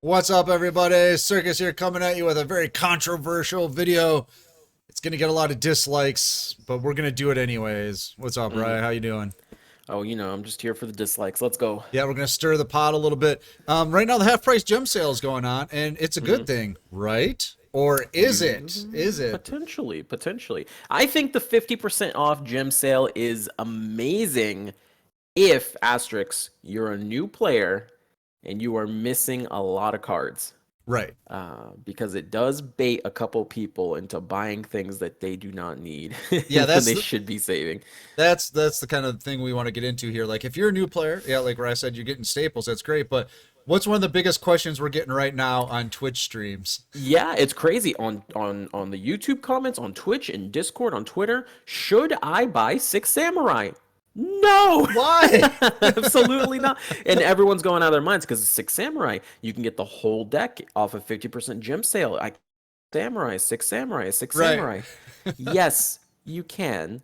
What's up, everybody? Circus here coming at you with a very controversial video. It's gonna get a lot of dislikes, but we're gonna do it anyways. What's up, Mm. Ryan? How you doing? Oh, I'm just here for the dislikes. Let's go. Yeah, we're gonna stir the pot a little bit. Right now, the half price gem sale is going on, and it's a good hmm thing, right? Or is it? Is it? Potentially. I think the 50% off gem sale is amazing if, asterisk, you're a new player and you are missing a lot of cards. Right. Because it does bait a couple people into buying things that they do not need Yeah, when that's they the should be saving. that's the kind of thing we want to get into here. Like, if you're a new player, yeah, like where I said, you're getting staples. That's great, but what's one of the biggest questions we're getting right now on Twitch streams? Yeah, it's crazy on the YouTube comments, on Twitch and Discord, on Twitter. Should I buy Six Samurai? No, Why? absolutely not. And everyone's going out of their minds because Six Samurai, you can get the whole deck off a 50% gem sale. Six Samurai, Six Right. Samurai. Yes, you can,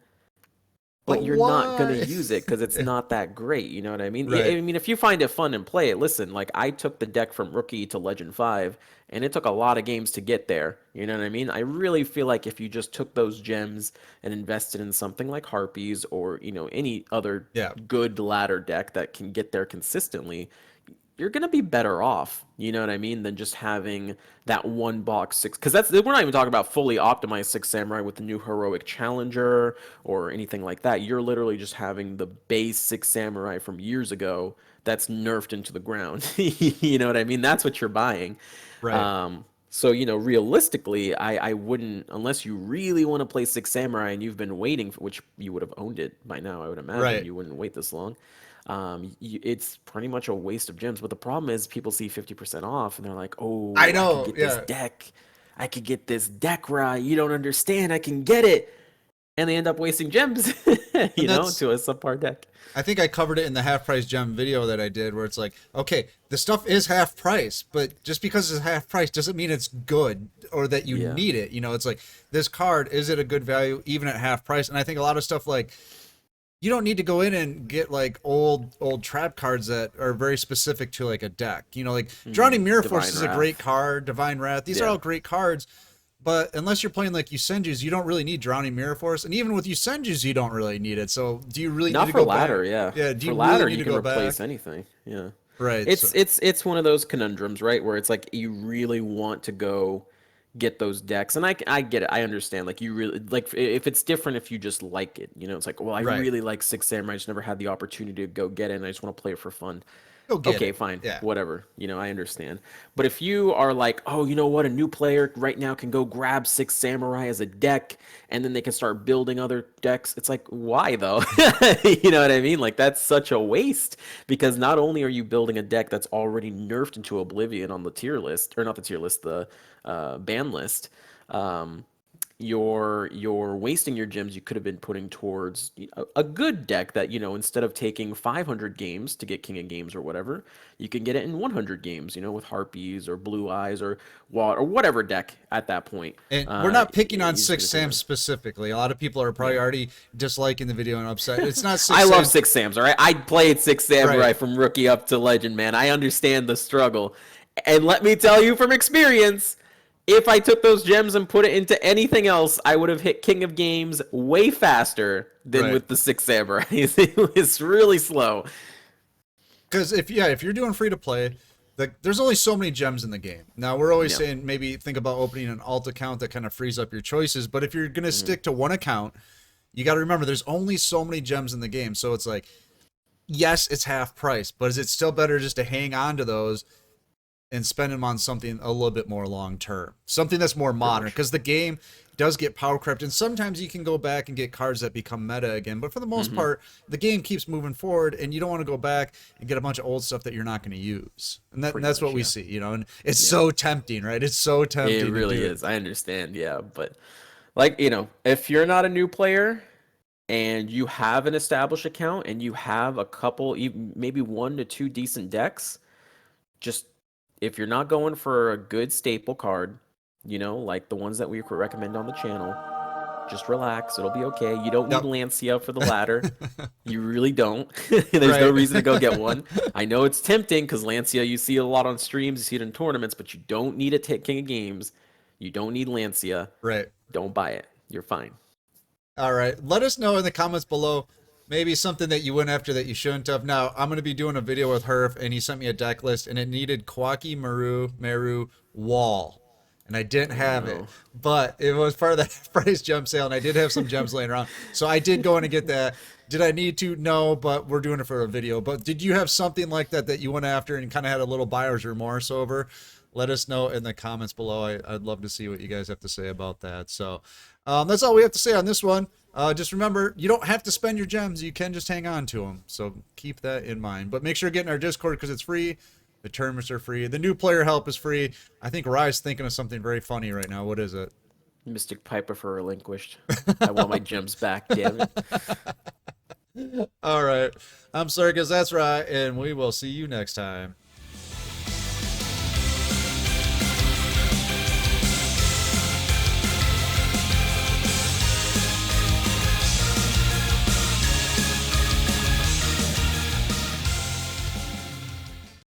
but But you're not gonna why? use it because it's not that great. You know what I mean? Right. I mean, if you find it fun and play it, listen. Like I took the deck from Rookie to Legend 5, and it took a lot of games to get there. You know what I mean? I really feel like if you just took those gems and invested in something like Harpies or any other Yeah. good ladder deck that can get there consistently, you're gonna be better off, you know what I mean, than just having that one box six. Because we're not even talking about fully optimized Six Samurai with the new heroic challenger or anything like that. You're literally just having the base Six Samurai from years ago that's nerfed into the ground. You know what I mean? That's what you're buying. Right. So realistically, I wouldn't, unless you really want to play Six Samurai and you've been waiting, for, which you would have owned it by now, I would imagine. Right. You wouldn't wait this long. It's pretty much a waste of gems. But the problem is, people see 50% off and they're like, I "Oh, I could know. get this Yeah. deck. I could get this deck right. You don't understand. I can get it." And they end up wasting gems, And that's to a subpar deck. I think I covered it in the half price gem video that I did where it's like, okay, the stuff is half price, but just because it's half price doesn't mean it's good or that you Yeah. need it. It's like this card, is it a good value even at half price? And I think a lot of stuff like you don't need to go in and get like old trap cards that are very specific to like a deck. Like Drowning Mirror Force Divine is a great Wrath. card, Divine Wrath. These are Yeah. all great cards, but unless you're playing like Yusenjus, you don't really need Drowning Mirror Force. And even with Yusenjus, you don't really need it. So do you really need Not to for go back? ladder, yeah. Yeah, do For you really ladder, need you to can go replace back? anything. Yeah. Right. It's So it's it's one of those conundrums, right? Where it's like you really want to go get those decks, and I get it. I understand. Like you really like if it's different if you just like it. It's like, well, I right. really like Six Samurai. I just never had the opportunity to go get it, and I just want to play it for fun. Go get Okay, it. fine, Yeah. whatever. I understand. But if you are like, oh, you know what, a new player right now can go grab Six Samurai as a deck, and then they can start building other decks, it's like, why though? You know what I mean? Like, that's such a waste because not only are you building a deck that's already nerfed into oblivion on the tier list, or not the tier list, the ban list. Um, you're wasting your gems you could have been putting towards a good deck that instead of taking 500 games to get king of games or whatever, you can get it in 100 games, with Harpies or Blue Eyes or whatever deck at that point. And we're not picking on You're just Six gonna take Sam that. specifically. A lot of people are probably Yeah. already disliking the video and upset. It's not I Six love Sam. Six Sams, all right? I played Six Right. Samurai from rookie up to legend, man. I understand the struggle. And let me tell you from experience, if I took those gems and put it into anything else, I would have hit King of Games way faster than Right. with the Six Samurai. It was really slow. Because if you're doing free to play, there's only so many gems in the game. Now we're always Yeah. saying maybe think about opening an alt account that kind of frees up your choices. But if you're gonna hmm stick to one account, you got to remember there's only so many gems in the game. So it's like, yes, it's half price, but is it still better just to hang on to those and spend them on something a little bit more long term, something that's more Pretty modern? much. Because the game does get power crept, and sometimes you can go back and get cards that become meta again. But for the most hmm part, the game keeps moving forward, and you don't want to go back and get a bunch of old stuff that you're not going to use. And Pretty that's what much, we yeah. see, And it's Yeah. so tempting, right? It's so It tempting to really do it. is. I understand, yeah. But like, if you're not a new player and you have an established account and you have a couple, maybe one to two decent decks, just if you're not going for a good staple card, like the ones that we recommend on the channel, Just relax. It'll be okay. You don't need Yep. Lancia for the ladder. You really don't. There's no Right. reason to go get one. I know it's tempting because Lancia, you see it a lot on streams, you see it in tournaments, but you don't need it to hit King of Games. You don't need Lancia. Right. Don't buy it. You're fine. All right. Let us know in the comments below maybe something that you went after that you shouldn't have. Now, I'm going to be doing a video with Herf, and he sent me a deck list, and it needed Kwaki Meru Wall. And I didn't Oh have it, no. but it was part of that price jump sale, and I did have some gems laying around. So I did go in and get that. Did I need to? No, but we're doing it for a video. But did you have something like that that you went after and kind of had a little buyer's remorse over? Let us know in the comments below. I'd love to see what you guys have to say about that. So that's all we have to say on this one. Just remember, you don't have to spend your gems. You can just hang on to them. So keep that in mind. But make sure to get in our Discord because it's free. The tournaments are free. The new player help is free. I think Rye's thinking of something very funny right now. What is it? Mystic Piper for relinquished. I want my gems back, damn it. All right. I'm sorry, because that's right. And we will see you next time.